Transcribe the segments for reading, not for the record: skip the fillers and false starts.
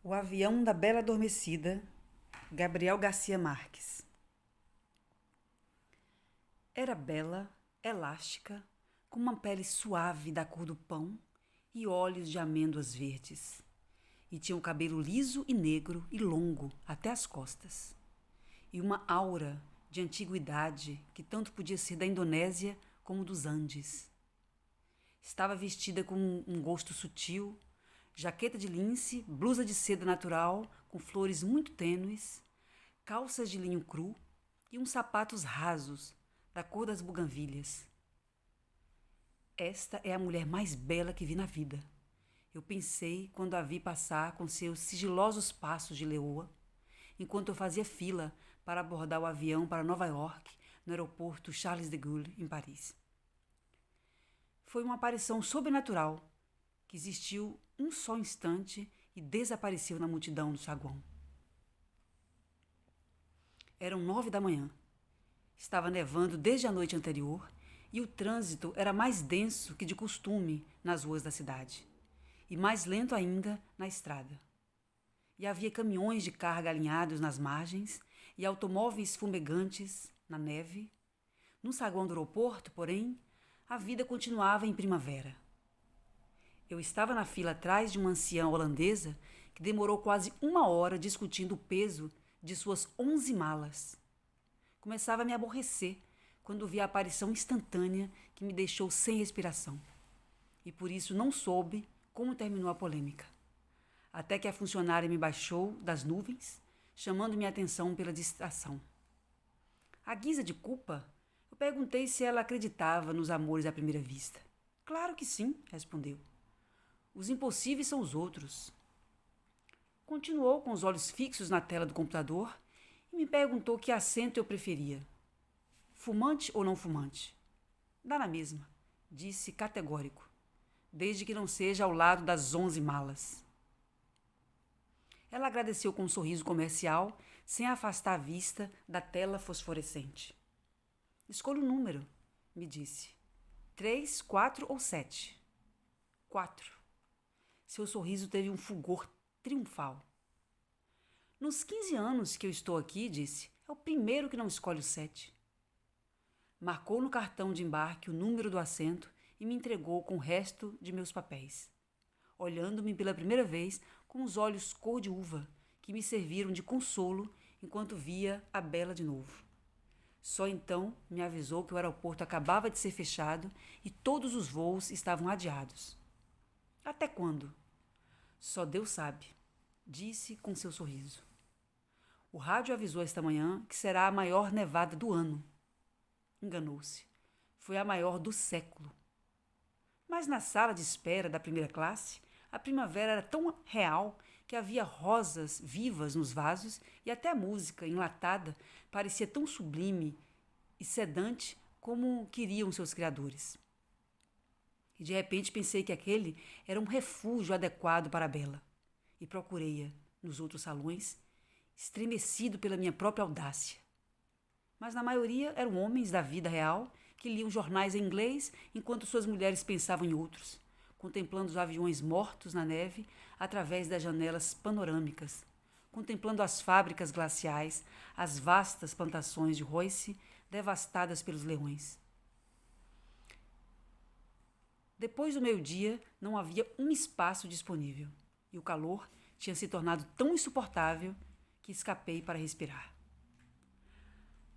O avião da Bela Adormecida, Gabriel Garcia Marques. Era bela, elástica, com uma pele suave da cor do pão e olhos de amêndoas verdes. E tinha um cabelo liso e negro e longo até as costas. E uma aura de antiguidade que tanto podia ser da Indonésia como dos Andes. Estava vestida com um gosto sutil, jaqueta de lince, blusa de seda natural com flores muito tênues, calças de linho cru e uns sapatos rasos da cor das buganvílias. Esta é a mulher mais bela que vi na vida. Eu pensei quando a vi passar com seus sigilosos passos de leoa, enquanto eu fazia fila para abordar o avião para Nova York, no aeroporto Charles de Gaulle, em Paris. Foi uma aparição sobrenatural que existiu um só instante e desapareceu na multidão do saguão. Eram 9 da manhã. Estava nevando desde a noite anterior e o trânsito era mais denso que de costume nas ruas da cidade e mais lento ainda na estrada. E havia caminhões de carga alinhados nas margens e automóveis fumegantes na neve. No saguão do aeroporto, porém, a vida continuava em primavera. Eu estava na fila atrás de uma anciã holandesa que demorou quase 1 hora discutindo o peso de suas 11 malas. Começava a me aborrecer quando vi a aparição instantânea que me deixou sem respiração. E por isso não soube como terminou a polêmica. Até que a funcionária me baixou das nuvens, chamando minha atenção pela distração. À guisa de culpa, eu perguntei se ela acreditava nos amores à primeira vista. Claro que sim, respondeu. Os impossíveis são os outros. Continuou com os olhos fixos na tela do computador e me perguntou que assento eu preferia. Fumante ou não fumante? Dá na mesma, disse categórico, desde que não seja ao lado das 11 malas. Ela agradeceu com um sorriso comercial, sem afastar a vista da tela fosforescente. Escolha um número, me disse. 3, 4 ou 7? 4. Seu sorriso teve um fulgor triunfal. Nos 15 anos que eu estou aqui, disse, é o primeiro que não escolhe o 7. Marcou no cartão de embarque o número do assento e me entregou com o resto de meus papéis, olhando-me pela primeira vez com os olhos cor de uva que me serviram de consolo enquanto via a Bela de novo. Só então me avisou que o aeroporto acabava de ser fechado e todos os voos estavam adiados. Até quando? Só Deus sabe, disse com seu sorriso. O rádio avisou esta manhã que será a maior nevada do ano. Enganou-se. Foi a maior do século. Mas na sala de espera da primeira classe, a primavera era tão real que havia rosas vivas nos vasos e até a música, enlatada, parecia tão sublime e sedante como queriam seus criadores. E de repente pensei que aquele era um refúgio adequado para a Bela. E procurei-a nos outros salões, estremecido pela minha própria audácia. Mas na maioria eram homens da vida real que liam jornais em inglês enquanto suas mulheres pensavam em outros, contemplando os aviões mortos na neve através das janelas panorâmicas, contemplando as fábricas glaciais, as vastas plantações de Royce devastadas pelos leões. Depois do meio-dia, não havia um espaço disponível, e o calor tinha se tornado tão insuportável que escapei para respirar.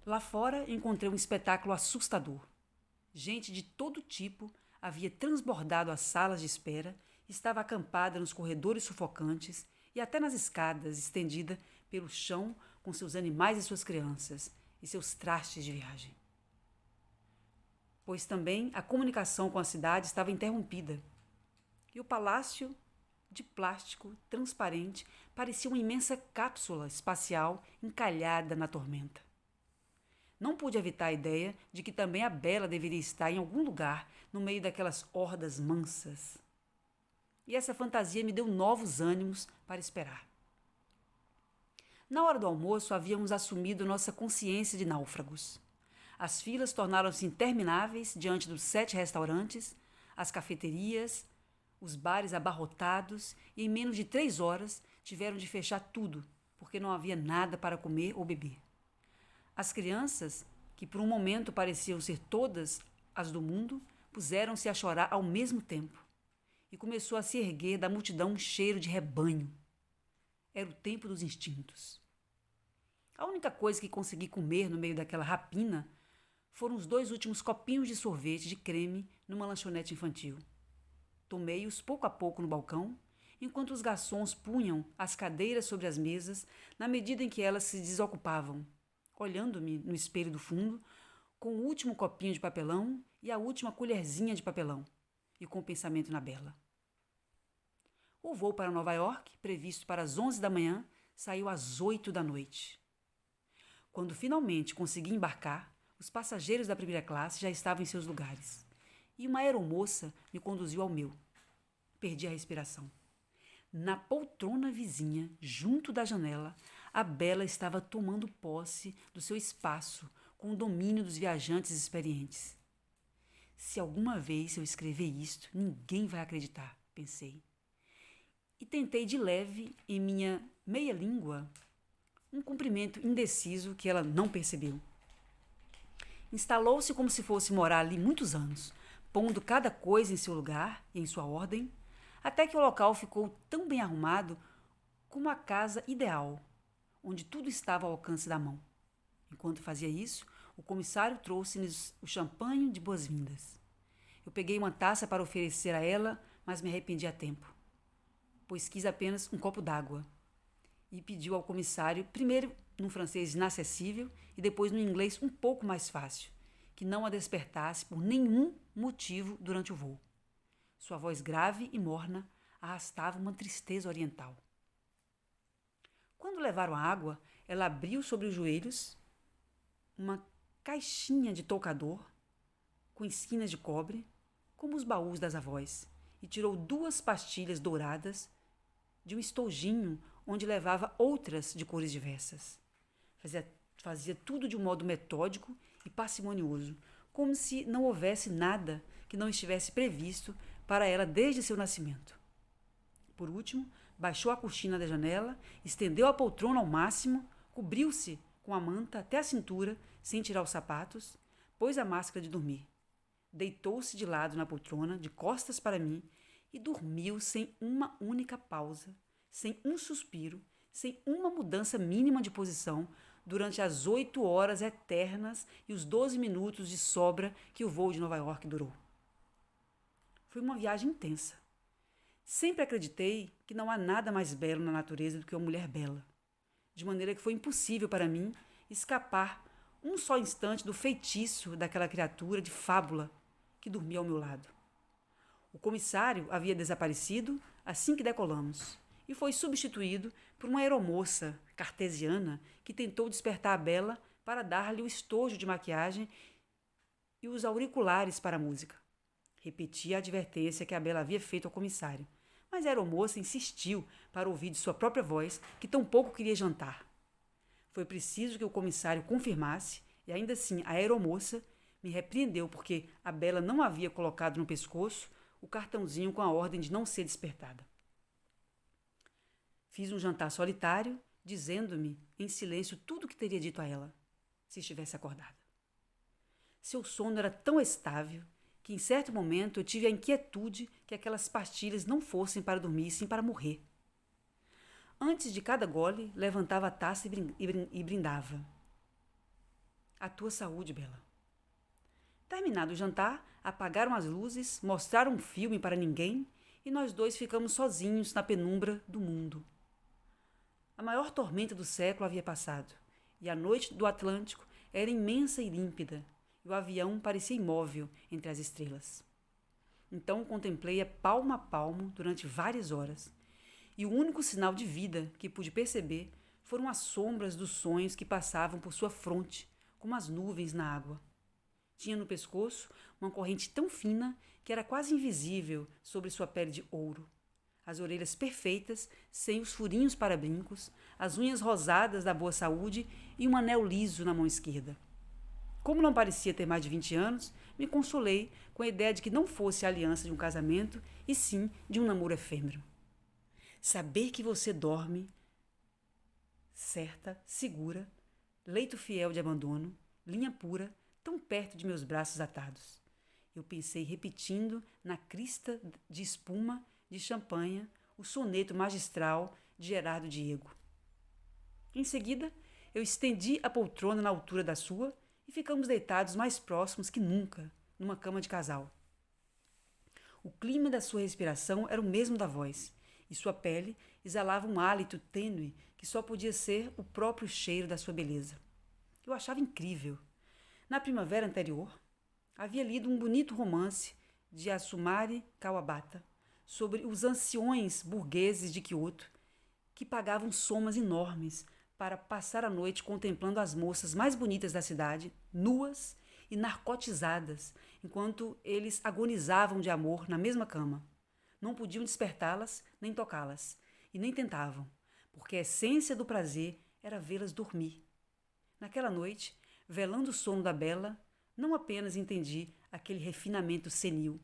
Lá fora encontrei um espetáculo assustador. Gente de todo tipo havia transbordado as salas de espera, estava acampada nos corredores sufocantes e até nas escadas, estendida pelo chão com seus animais e suas crianças e seus trastes de viagem. Pois também a comunicação com a cidade estava interrompida. E o palácio, de plástico transparente, parecia uma imensa cápsula espacial encalhada na tormenta. Não pude evitar a ideia de que também a Bela deveria estar em algum lugar no meio daquelas hordas mansas. E essa fantasia me deu novos ânimos para esperar. Na hora do almoço, havíamos assumido nossa consciência de náufragos. As filas tornaram-se intermináveis diante dos 7 restaurantes, as cafeterias, os bares abarrotados e em menos de 3 horas tiveram de fechar tudo, porque não havia nada para comer ou beber. As crianças, que por um momento pareciam ser todas as do mundo, puseram-se a chorar ao mesmo tempo. E começou a se erguer da multidão um cheiro de rebanho. Era o tempo dos instintos. A única coisa que consegui comer no meio daquela rapina foram os 2 últimos copinhos de sorvete de creme numa lanchonete infantil. Tomei-os pouco a pouco no balcão, enquanto os garçons punham as cadeiras sobre as mesas na medida em que elas se desocupavam, olhando-me no espelho do fundo, com o último copinho de papelão e a última colherzinha de papelão, e com o pensamento na Bela. O voo para Nova York, previsto para as 11 da manhã, saiu às 8 da noite. Quando finalmente consegui embarcar, os passageiros da primeira classe já estavam em seus lugares, e uma aeromoça me conduziu ao meu. Perdi a respiração. Na poltrona vizinha, junto da janela, a Bela estava tomando posse do seu espaço com o domínio dos viajantes experientes. Se alguma vez eu escrever isto, ninguém vai acreditar, pensei. E tentei de leve, em minha meia-língua, um cumprimento indeciso que ela não percebeu. Instalou-se como se fosse morar ali muitos anos, pondo cada coisa em seu lugar e em sua ordem, até que o local ficou tão bem arrumado como a casa ideal, onde tudo estava ao alcance da mão. Enquanto fazia isso, o comissário trouxe-nos o champanhe de boas-vindas. Eu peguei uma taça para oferecer a ela, mas me arrependi a tempo, pois quis apenas um copo d'água. E pediu ao comissário, primeiro num francês inacessível e depois num inglês um pouco mais fácil, que não a despertasse por nenhum motivo durante o voo. Sua voz grave e morna arrastava uma tristeza oriental. Quando levaram a água, ela abriu sobre os joelhos uma caixinha de toucador com esquinas de cobre, como os baús das avós, e tirou 2 pastilhas douradas de um estojinho onde levava outras de cores diversas. Fazia tudo de um modo metódico e parcimonioso, como se não houvesse nada que não estivesse previsto para ela desde seu nascimento. Por último, baixou a cortina da janela, estendeu a poltrona ao máximo, cobriu-se com a manta até a cintura, sem tirar os sapatos, pôs a máscara de dormir. Deitou-se de lado na poltrona, de costas para mim, e dormiu sem uma única pausa, sem um suspiro, sem uma mudança mínima de posição, durante as 8 horas eternas e os 12 minutos de sobra que o voo de Nova York durou. Foi uma viagem intensa. Sempre acreditei que não há nada mais belo na natureza do que uma mulher bela, de maneira que foi impossível para mim escapar um só instante do feitiço daquela criatura de fábula que dormia ao meu lado. O comissário havia desaparecido assim que decolamos e foi substituído por uma aeromoça cartesiana que tentou despertar a Bela para dar-lhe o estojo de maquiagem e os auriculares para a música. Repetia a advertência que a Bela havia feito ao comissário, mas a aeromoça insistiu para ouvir de sua própria voz que tampouco queria jantar. Foi preciso que o comissário confirmasse, e ainda assim a aeromoça me repreendeu porque a Bela não havia colocado no pescoço o cartãozinho com a ordem de não ser despertada. Fiz um jantar solitário, dizendo-me em silêncio tudo o que teria dito a ela, se estivesse acordada. Seu sono era tão estável que em certo momento eu tive a inquietude que aquelas pastilhas não fossem para dormir, sim para morrer. Antes de cada gole, levantava a taça e brindava. A tua saúde, Bela. Terminado o jantar, apagaram as luzes, mostraram um filme para ninguém e nós 2 ficamos sozinhos na penumbra do mundo. A maior tormenta do século havia passado e a noite do Atlântico era imensa e límpida e o avião parecia imóvel entre as estrelas. Então contemplei-a palmo a palmo durante várias horas e o único sinal de vida que pude perceber foram as sombras dos sonhos que passavam por sua fronte, como as nuvens na água. Tinha no pescoço uma corrente tão fina que era quase invisível sobre sua pele de ouro. As orelhas perfeitas, sem os furinhos para brincos, as unhas rosadas da boa saúde e um anel liso na mão esquerda. Como não parecia ter mais de 20 anos, me consolei com a ideia de que não fosse a aliança de um casamento, e sim de um namoro efêmero. Saber que você dorme, certa, segura, leito fiel de abandono, linha pura, tão perto de meus braços atados. Eu pensei repetindo na crista de espuma de champanha o soneto magistral de Gerardo Diego. Em seguida, eu estendi a poltrona na altura da sua e ficamos deitados mais próximos que nunca, numa cama de casal. O clima da sua respiração era o mesmo da voz, e sua pele exalava um hálito tênue que só podia ser o próprio cheiro da sua beleza. Eu achava incrível. Na primavera anterior, havia lido um bonito romance de Asumari Kawabata sobre os anciões burgueses de Kyoto que pagavam somas enormes para passar a noite contemplando as moças mais bonitas da cidade, nuas e narcotizadas, enquanto eles agonizavam de amor na mesma cama. Não podiam despertá-las nem tocá-las, e nem tentavam, porque a essência do prazer era vê-las dormir. Naquela noite, velando o sono da bela, não apenas entendi aquele refinamento senil,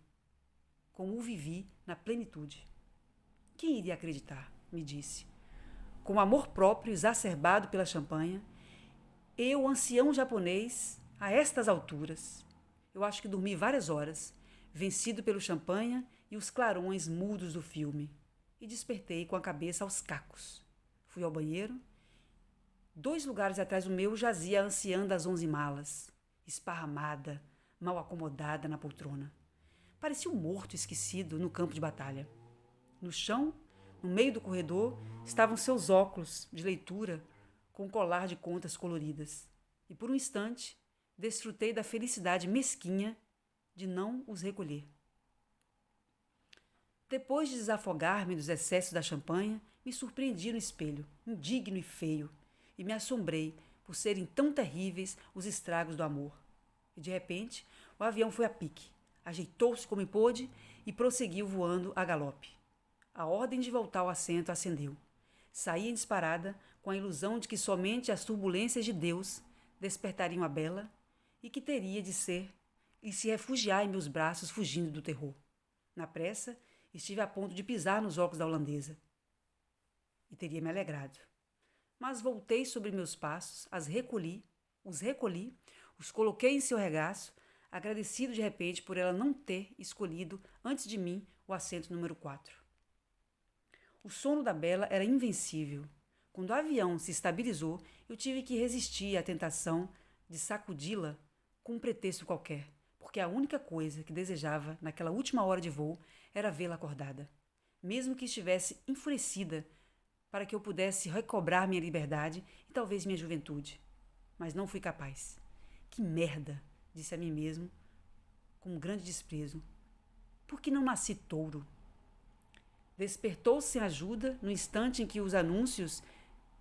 como o vivi na plenitude. Quem iria acreditar? Me disse. Com amor próprio exacerbado pela champanha, eu, ancião japonês, a estas alturas, eu acho que dormi várias horas, vencido pelo champanha e os clarões mudos do filme, e despertei com a cabeça aos cacos. Fui ao banheiro. 2 lugares atrás do meu jazia a anciã das 11 malas, esparramada, mal acomodada na poltrona. Parecia um morto esquecido no campo de batalha. No chão, no meio do corredor, estavam seus óculos de leitura com um colar de contas coloridas. E por um instante, desfrutei da felicidade mesquinha de não os recolher. Depois de desafogar-me dos excessos da champanha, me surpreendi no espelho, indigno e feio, e me assombrei por serem tão terríveis os estragos do amor. E de repente, o avião foi a pique, ajeitou-se como pôde e prosseguiu voando a galope. A ordem de voltar ao assento acendeu. Saí em disparada com a ilusão de que somente as turbulências de Deus despertariam a bela e que teria de ser e se refugiar em meus braços fugindo do terror. Na pressa, estive a ponto de pisar nos óculos da holandesa. E teria me alegrado. Mas voltei sobre meus passos, os recolhi, os coloquei em seu regaço, agradecido de repente por ela não ter escolhido antes de mim o assento número 4. O sono da bela era invencível. Quando o avião se estabilizou, eu tive que resistir à tentação de sacudi-la com um pretexto qualquer, porque a única coisa que desejava naquela última hora de voo era vê-la acordada, mesmo que estivesse enfurecida, para que eu pudesse recobrar minha liberdade e talvez minha juventude. Mas não fui capaz. Que merda, disse a mim mesmo, com um grande desprezo. Por que não nasci touro? Despertou-se sem ajuda no instante em que os anúncios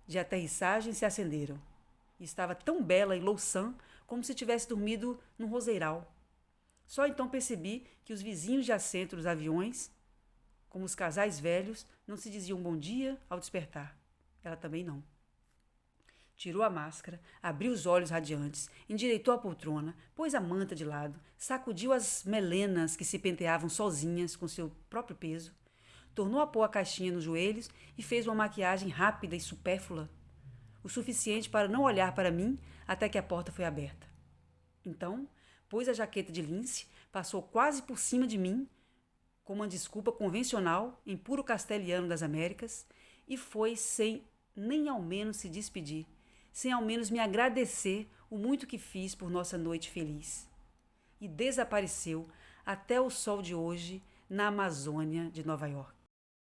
de aterrissagem se acenderam. E estava tão bela e louçã como se tivesse dormido num roseiral. Só então percebi que os vizinhos de assento dos aviões, como os casais velhos, não se diziam bom dia ao despertar. Ela também não. Tirou a máscara, abriu os olhos radiantes, endireitou a poltrona, pôs a manta de lado, sacudiu as melenas que se penteavam sozinhas com seu próprio peso, tornou a pôr a caixinha nos joelhos e fez uma maquiagem rápida e supérflua, o suficiente para não olhar para mim até que a porta foi aberta. Então, pôs a jaqueta de lince, passou quase por cima de mim, com uma desculpa convencional em puro castelhano das Américas, e foi sem nem ao menos se despedir, sem ao menos me agradecer o muito que fiz por nossa noite feliz. E desapareceu até o sol de hoje na Amazônia de Nova York.